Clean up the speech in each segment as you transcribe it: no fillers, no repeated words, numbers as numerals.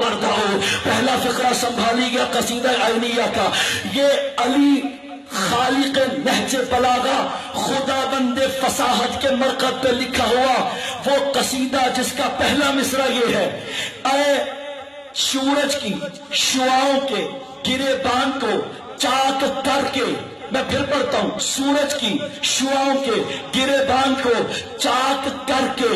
پردہ ہو۔ پہلا فقرہ سنبھالی گیا قصیدہ عینیہ کا، یہ علی خالق نہج بلاغہ خدا بند فصاحت کے مرکز پہ لکھا ہوا وہ قصیدہ جس کا پہلا مصرع یہ ہے، اے سورج کی شعاؤں کے گریبان کو چاک کر کے، میں پھر پڑھتا ہوں، سورج کی شعاؤں کے گریبان کو چاک کر کے،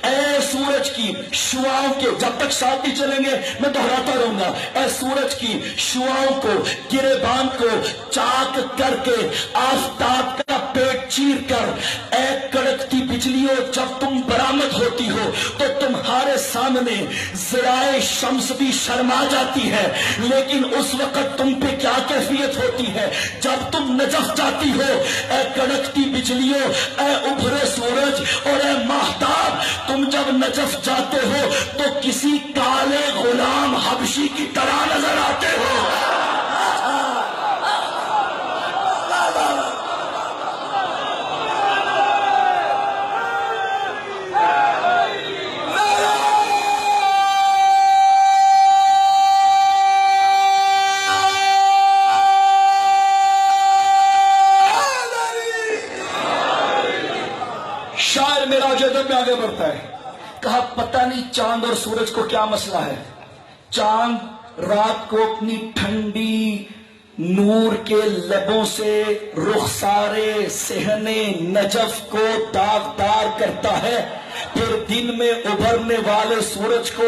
اے سورج کی شعاؤں کے، جب تک ساتھ نہیں چلیں گے میں دہراتا رہوں گا، اے سورج کی شعاؤں کو گریبان کو چاک کر کے، آفتاب کا پیٹ چیر کر، اے کڑکتی بجلیوں جب تم برآمد ہوتی ہو تو تمہارے سامنے ذرائع شمس بھی شرما جاتی ہے، لیکن اس وقت تم پہ کیا کیفیت ہوتی ہے جب تم نجف جاتی ہو، اے کڑکتی بجلیوں، اے ابھرے سورج اور اے ماہتاب، تم جب نجف جاتے ہو تو کسی کالے غلام حبشی کی طرح نظر آتے ہو۔ شاعر میرا جدب میں آگے بڑھتا ہے، کہا پتہ نہیں چاند اور سورج کو کیا مسئلہ ہے، چاند رات کو اپنی ٹھنڈی نور کے لبوں سے رخسار صحن نجف کو داغدار کرتا ہے، پھر دن میں ابھرنے والے سورج کو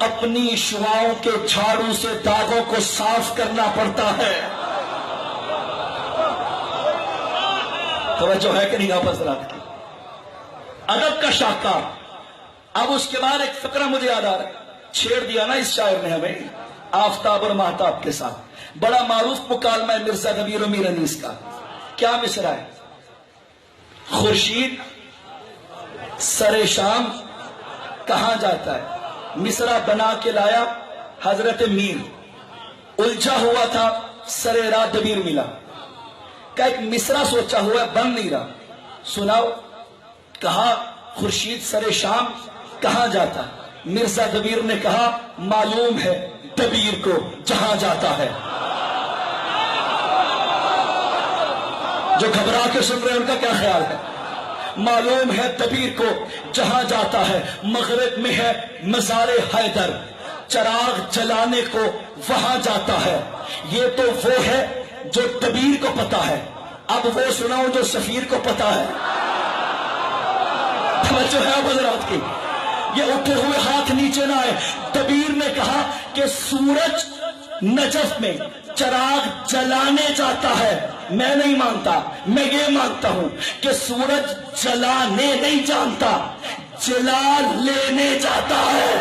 اپنی شعاؤں کے جھاڑو سے داغوں کو صاف کرنا پڑتا ہے۔ توجہ ہے کہ نہیں آپ حضرات کی؟ ادب کا شاہکار۔ اب اس کے بعد ایک فقرہ مجھے یاد آ رہا ہے، چھیڑ دیا نا اس شاعر نے ہمیں آفتاب اور ماہتاب کے ساتھ، بڑا معروف مکالمہ ہے مرزا دبیر و میر انیس کا۔ کیا مصرع ہے؟ خورشید سر شام کہاں جاتا ہے، مصرع بنا کے لایا حضرت میر، الجھا ہوا تھا سر رات دبیر ملا، کا ایک مصرع سوچا ہوا ہے بن نہیں رہا، سناؤ۔ کہا خورشید سر شام کہاں جاتا، مرزا دبیر نے کہا معلوم ہے دبیر کو جہاں جاتا ہے۔ جو گھبرا کے سن رہے ہیں ان کا کیا خیال ہے؟ معلوم ہے دبیر کو جہاں جاتا ہے، مغرب میں ہے مزار حیدر، چراغ جلانے کو وہاں جاتا ہے۔ یہ تو وہ ہے جو دبیر کو پتا ہے، اب وہ سناؤ جو سفیر کو پتا ہے۔ توجہ ہے حضرات کی؟ یہ اٹھے ہوئے ہاتھ نیچے نہ آئے۔ دبیر نے کہا کہ سورج نجف میں چراغ جلانے جاتا ہے، میں نہیں مانتا، میں یہ مانتا ہوں کہ سورج جلانے نہیں جانتا، جلا لینے جاتا ہے۔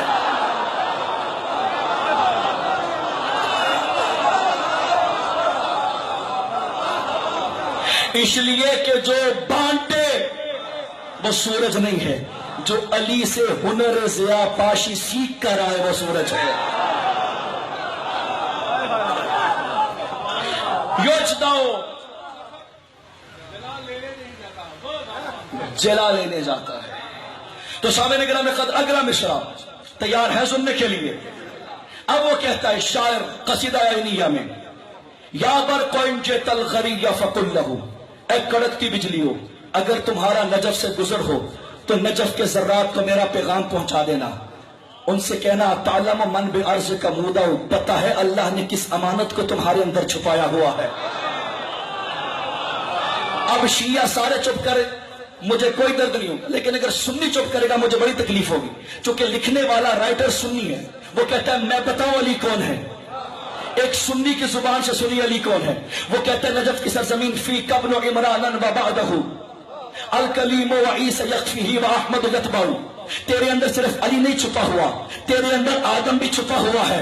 اس لیے کہ جو بانٹے وہ سورج نہیں ہے، جو علی سے ہنر ضیاء پاشی سیکھ کر آئے وہ سورج ہے۔ یوجداؤ جلا لینے جاتا ہے۔ تو سامنے گرامی قدر اگلا مصرع تیار ہے سننے کے لیے؟ اب وہ کہتا ہے شاعر قصیدہ عینیہ میں، یا برق ان جئت الغری فقل لہ، اے کڑکتی بجلیوں اگر تمہارا نجف سے گزر ہو تو نجف کے ذرات کو میرا پیغام پہنچا دینا، ان سے کہنا تعلم من بعرض کا مودع، پتہ ہے اللہ نے کس امانت کو تمہارے اندر چھپایا ہوا ہے۔ اب شیعہ سارے چپ کرے مجھے کوئی درد نہیں ہوگا، لیکن اگر سنی چپ کرے گا مجھے بڑی تکلیف ہوگی، چونکہ لکھنے والا رائٹر سنی ہے، وہ کہتا ہے میں بتاؤں علی کون ہے، ایک سنی کی زبان سے سنی علی کون ہے، وہ کہتا ہے نجف کی سرزمین فی قبل عمران و بعدہ الکلیم و عیسی یخفیہ و احمد یتبعو، تیرے اندر صرف علی نہیں چھپا ہوا، تیرے اندر آدم بھی چھپا ہوا ہے،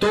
2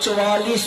44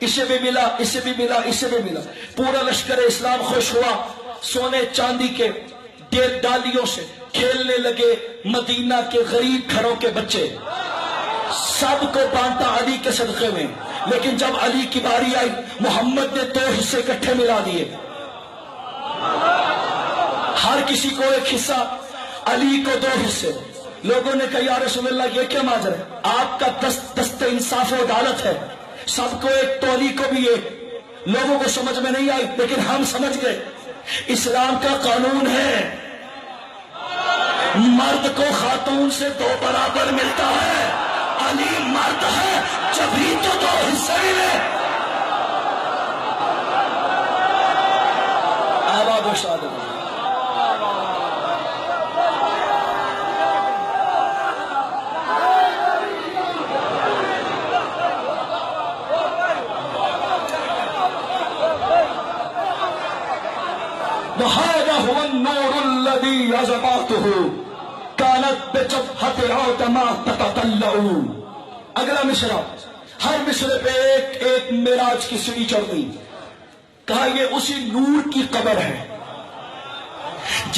اسے بھی ملا، اسے بھی ملا، اسے بھی ملا. پورا لشکر اسلام خوش ہوا. سونے چاندی کے ڈالیوں سے کھیلنے لگے مدینہ کے غریب گھروں کے بچے. سب کو بانٹا علی کے صدقے میں. لیکن جب علی کی باری آئی محمد نے 2 حصے اکٹھے ملا دیے. ہر کسی کو ایک حصہ، علی کو 2 حصے. لوگوں نے کہا یا رسول اللہ یہ کیا ماجرا ہے؟ آپ کا دست انصاف و عدالت ہے، سب کو ایک تو علی کو بھی ایک. لوگوں کو سمجھ میں نہیں آئی لیکن ہم سمجھ گئے. اسلام کا قانون ہے مرد کو خاتون سے 2 برابر ملتا ہے. علی مرد ہے جبھی تو 2 حصے ملے. آباد و شاد وَهَذَا هُوَ النُّورُ الَّذِي يَزْبَعْتُهُ كَانَتْ بِجَبْهَةِ عَوْدَمَا تَتَطَلَّعُ. اگلا مصرع، ہر مصرع پہ ایک معراج کی سیڑھی چڑھ گئی. کہا یہ اسی نور کی قبر ہے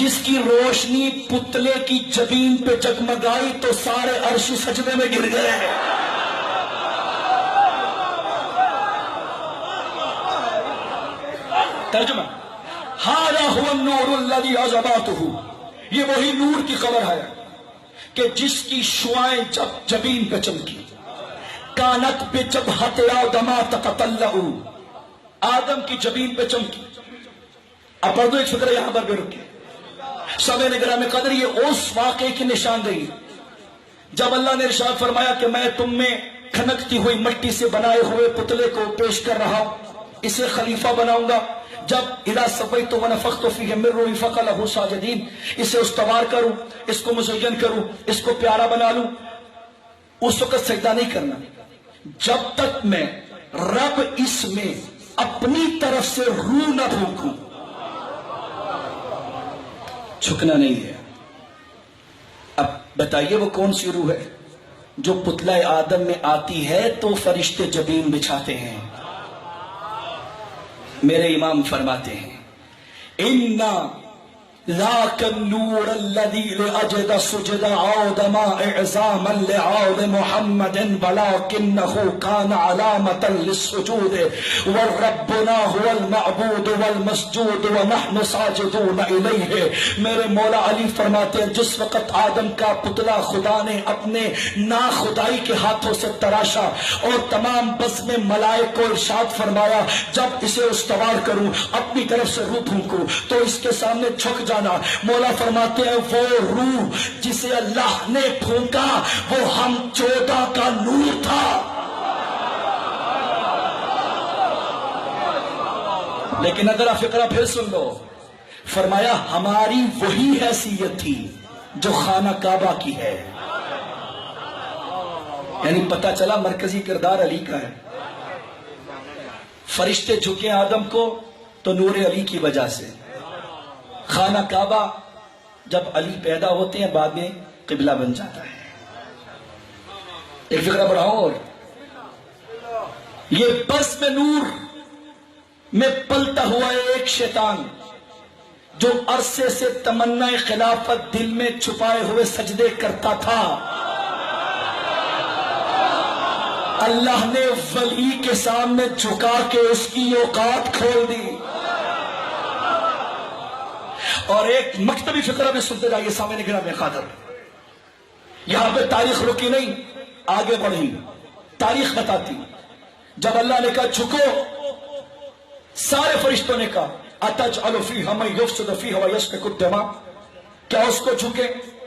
جس کی روشنی پتلے کی جبین پہ جگمگائی تو سارے عرش سجدے میں گر گئے. ترجمہ ہذا هو النور الذي عزباته، یہ وہی نور کی قبر ہے کہ جس کی شعائیں جب جبین پہ چمکی. کانت بجبہۃ آدم تتطلع، آدم کی جبین پہ چمکی. اب پڑھ دو ایک فکرہ یہاں پر بھی رکھے. سامعین گرامی قدر یہ اس واقعے کی نشاندہی جب اللہ نے ارشاد فرمایا کہ میں تم میں کھنکتی ہوئی مٹی سے بنائے ہوئے پتلے کو پیش کر رہا ہوں، اسے خلیفہ بناؤں گا. جب اذا صفیت ونفخت فیہ من روحی فقعوا لہ ساجدین، اسے استوار کروں، اس کو مزین کروں، اس کو پیارا بنا لوں، اس وقت سجدہ نہیں کرنا جب تک میں رب اس میں اپنی طرف سے روح نہ پھونکوں. جھکنا نہیں ہے. اب بتائیے وہ کون سی روح ہے جو پتلہ آدم میں آتی ہے تو فرشتے جبین بچھاتے ہیں. میرے امام فرماتے ہیں اِنَّا ذَاكَ النُّورَ الَّذِي لِأَجْدَ سُجْدَ عَوْدَمَا إِعْزَامًا لِعَوْدِ مُحَمَّدٍ وَلَكِنَّهُ كَانَ عَلَامَةً لِلسُّجُودِ وَرَبُّنَا هُوَ الْمَعْبُودُ وَالْمَسْجُودُ وَنَحْنُ سَاجِدُونَ إِلَيْهِ. میرے مولا علی فرماتے ہیں جس وقت آدم کا پتلا خدا نے اپنے ناخدائی کے ہاتھوں سے تراشا اور تمام بزم ملائک کو ارشاد فرمایا جب اسے استوار کروں اپنی طرف سے روح پھونکوں تو اس کے سامنے جھک جانا. مولا فرماتے ہیں وہ روح جسے اللہ نے پھونکا وہ ہم 14 کا نور تھا. لیکن اگر آپ فقرہ پھر سن لو، فرمایا ہماری وہی حیثیت تھی جو خانہ کعبہ کی ہے. یعنی پتہ چلا مرکزی کردار علی کا ہے. فرشتے جھکے آدم کو تو نور علی کی وجہ سے. خانہ کعبہ جب علی پیدا ہوتے ہیں بعد میں قبلہ بن جاتا ہے. ایک فکرہ بڑھاؤ. اور یہ بزم نور میں پلتا ہوا ایک شیطان جو عرصے سے تمنا خلافت دل میں چھپائے ہوئے سجدے کرتا تھا، اللہ نے ولی کے سامنے جھکا کے اس کی اوقات کھول دی. اور ایک مکتبی فکرہ بھی سنتے جائیے سامنے گرامی خاطر. یہاں پہ تاریخ رکی نہیں، آگے بڑھی. تاریخ بتاتی جب اللہ نے کہا جھکو، سارے فرشتوں نے کہا اتجعل فیہا من یفسد فیہا ویسفک الدماء، کیا اس کو جھکے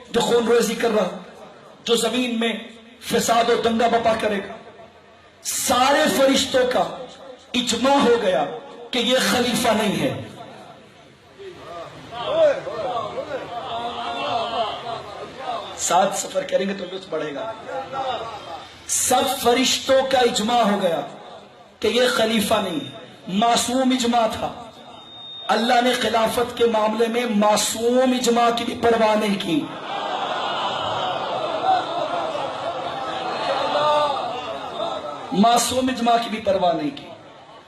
جو خون ریزی کر رہا، جو زمین میں فساد و دنگا بپا کرے گا. سارے فرشتوں کا اجماع ہو گیا کہ یہ خلیفہ نہیں ہے. ساتھ سفر کریں گے تو لطف بڑھے گا. سب فرشتوں کا اجماع ہو گیا کہ یہ خلیفہ نہیں ہے. معصوم اجماع تھا. اللہ نے خلافت کے معاملے میں معصوم اجماع کی بھی پرواہ نہیں کی. معصوم اجماع کی بھی پرواہ نہیں کی.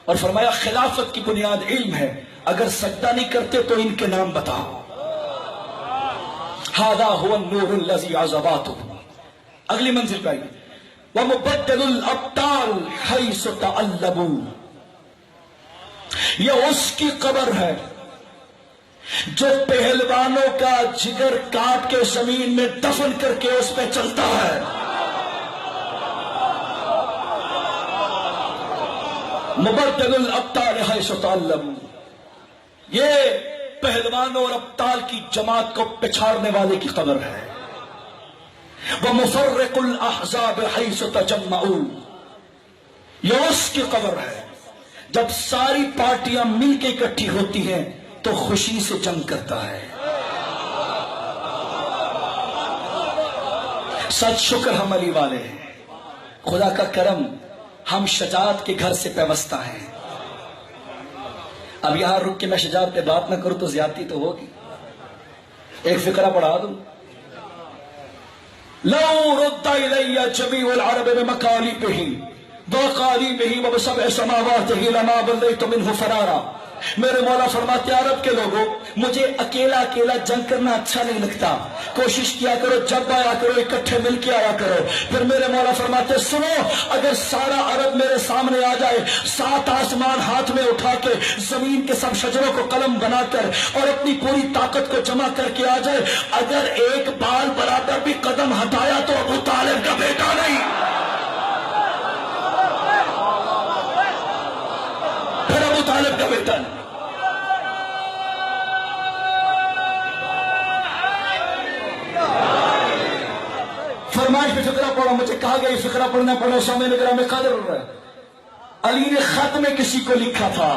اور فرمایا خلافت کی بنیاد علم ہے، اگر سجدہ نہیں کرتے تو ان کے نام بتاؤ۔ ھذا ھو النور الذی عذباتہ۔ اگلی منزل پہ آئیے، وَمُبَدَّلُ الْأَبْطَالِ حَيْثُ تَعَلَّمُوا۔ یہ اس کی قبر ہے جو پہلوانوں کا جگر کاٹ کے زمین میں دفن کر کے اس پہ چلتا ہے۔ مبدل الابطال حیث تعلموا، یہ پہلوانوں اور ابطال کی جماعت کو پچھاڑنے والے کی قبر ہے۔ ومفرق الاحزاب حیث تجمعوا، یہ اس کی قبر ہے جب ساری پارٹیاں مل کے اکٹھی ہوتی ہیں تو خوشی سے جنگ کرتا ہے۔ سچ شکر ہم علی والے ہیں، خدا کا کرم ہم شجاعت کے گھر سے پیوستہ ہیں۔ اب یہاں رک کے میں شجاعت پہ بات نہ کروں تو زیادتی تو ہوگی، ایک فقرہ پڑھا دوں۔ لو رد الی جمیع العرب بمقالبہ وقالبہ وبسبع سماواتہ لما بلیت منہ فرارا۔ میرے مولا فرماتے ہیں عرب کے لوگوں، مجھے اکیلا اکیلا جنگ کرنا اچھا نہیں لگتا، کوشش کیا کرو جب آیا کرو اکٹھے مل کے آیا کرو۔ پھر میرے مولا فرماتے ہیں سنو، اگر سارا عرب میرے سامنے آ جائے، 7 آسمان ہاتھ میں اٹھا کے زمین کے سب شجروں کو قلم بنا کر اور اپنی پوری طاقت کو جمع کر کے آ جائے، اگر ایک بال برابر بھی قدم ہٹایا تو ابو طالب کا بیٹا نہیں، پھر ابو طالب کا بیٹا نہیں۔ فرمائش پہ فقرہ پڑھا، مجھے کہا گیا یہ فقرہ پڑھنا پڑھنا، سامنے نگرہ میں قادر ہو رہا ہے۔ علی نے خط میں کسی کو لکھا تھا،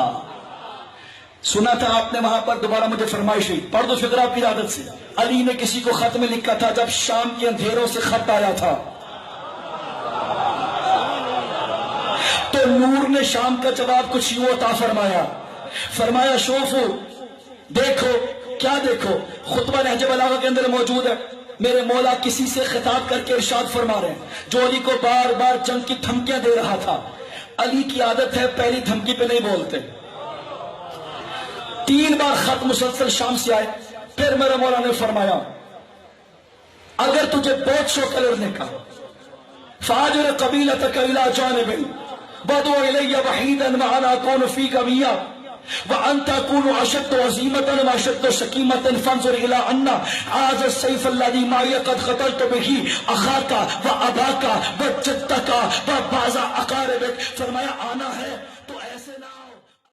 سنا تھا آپ نے وہاں پر، دوبارہ مجھے فرمائش ہوئی پڑھ دو فقرہ آپ کی عادت سے۔ علی نے کسی کو خط میں لکھا تھا جب شام کے اندھیروں سے خط آیا تھا تو نور نے شام کا جواب کچھ یوں عطا فرمایا، فرمایا شوفو دیکھو، کیا دیکھو؟ خطبہ نہج بلاغہ کے اندر موجود ہے۔ میرے مولا کسی سے خطاب کر کے ارشاد فرما رہے ہیں جو علی کو بار بار جنگ کی دھمکیاں دے رہا تھا۔ علی کی عادت ہے پہلی دھمکی پہ نہیں بولتے، 3 بار خط مسلسل شام سے آئے۔ پھر میرے مولا نے فرمایا اگر تجھے بہت شوق ہے لڑنے کا، فاجر قبیلتک الی جانب بدو الی وحیدا معنا کون فیک میاں وَأَن تَكُونُ أَشَدُّ عَزِيمَةً وَأَشَدُّ شَكِيمَةً فَانْظُرْ إِلَىٰ أَنَّ هَٰذَا السَّيْفَ الَّذِي مَعِيَ قَدْ قَتَلْتُ بِهِ أَخَاكَ وَأَبَاكَ وَجَدَّكَ وَبَعْضَ أَقَارِبِكَ۔ فرمایا آنا ہے